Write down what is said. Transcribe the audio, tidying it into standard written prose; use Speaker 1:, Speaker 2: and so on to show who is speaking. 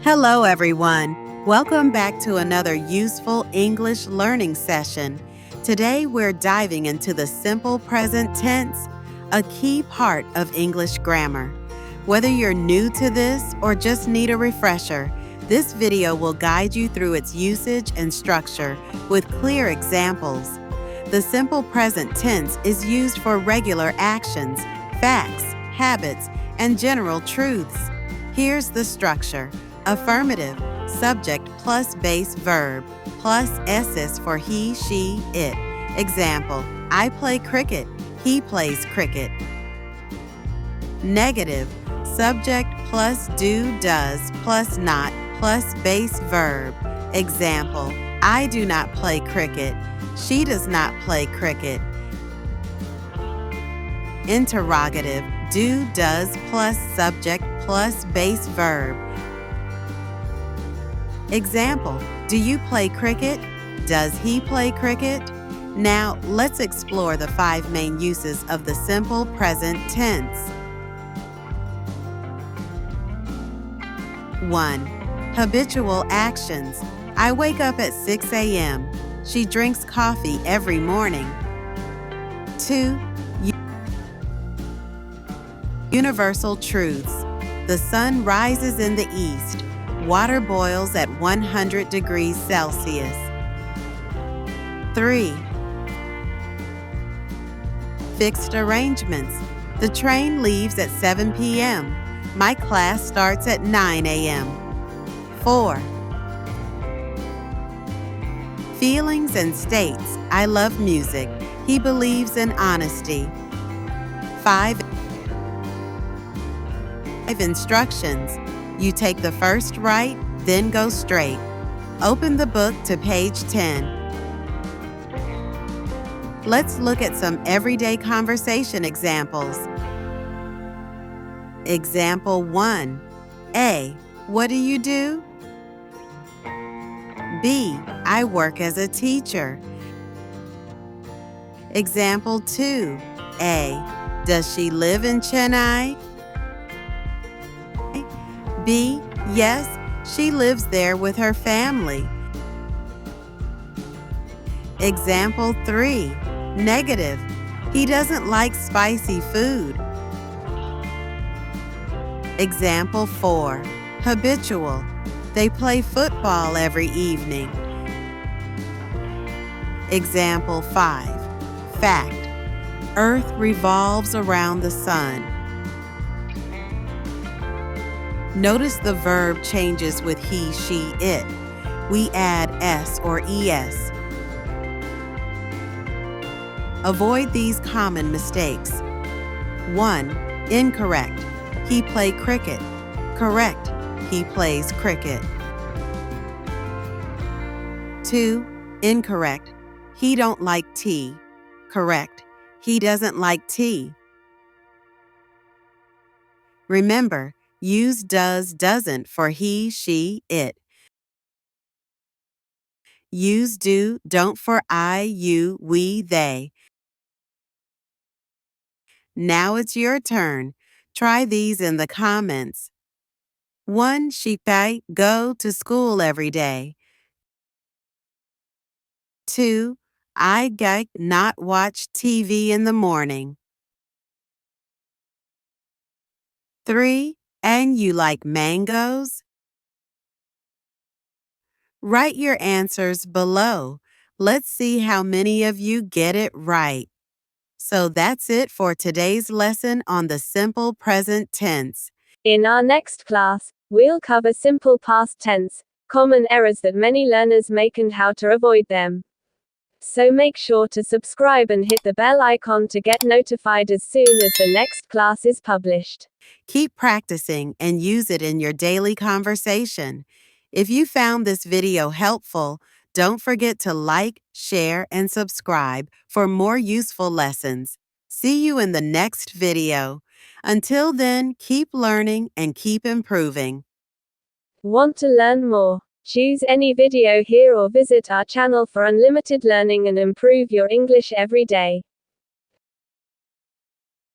Speaker 1: Hello, everyone. Welcome back to another useful English learning session. Today, we're diving into the simple present tense, a key part of English grammar. Whether you're new to this or just need a refresher, this video will guide you through its usage and structure with clear examples. The simple present tense is used for regular actions, facts, habits, and general truths. Here's the structure. Affirmative, subject plus base verb, plus SS for he, she, it. Example, I play cricket, he plays cricket. Negative, subject plus do, does, plus not, plus base verb. Example, I do not play cricket, she does not play cricket. Interrogative, do, does, plus subject, plus base verb. Example, do you play cricket? Does he play cricket? Now, let's explore the 5 main uses of the simple present tense. 1. Habitual actions. I wake up at 6 a.m. She drinks coffee every morning. 2. Universal truths. The sun rises in the east. Water boils at 100 degrees Celsius. 3. Fixed arrangements. The train leaves at 7 p.m. My class starts at 9 a.m. 4. Feelings and states. I love music. He believes in honesty. 5. Instructions. You take the first right, then go straight. Open the book to page 10. Let's look at some everyday conversation examples. Example 1. A. What do you do? B. I work as a teacher. Example 2. A. Does she live in Chennai? B. Yes, she lives there with her family. Example 3. Negative. He doesn't like spicy food. Example 4. Habitual. They play football every evening. Example 5. Fact. Earth revolves around the sun. Notice the verb changes with he, she, it. We add s or es. Avoid these common mistakes. 1. Incorrect. He played cricket. Correct. He plays cricket. 2. Incorrect. He don't like tea. Correct. He doesn't like tea. Remember, use does, doesn't for he, she, it. Use do, don't for I, you, we, they. Now it's your turn. Try these in the comments. 1. I go to school every day. 2. I not watch TV in the morning. 3. And you like mangoes? Write your answers below. Let's see how many of you get it right. So that's it for today's lesson on the simple present tense.
Speaker 2: In our next class, we'll cover simple past tense, common errors that many learners make and how to avoid them. So make sure to subscribe and hit the bell icon to get notified as soon as the next class is published.
Speaker 1: Keep practicing and use it in your daily conversation. If you found this video helpful, don't forget to like, share, and subscribe for more useful lessons. See you in the next video. Until then, keep learning and keep improving.
Speaker 2: Want to learn more? Choose any video here or visit our channel for unlimited learning and improve your English every day.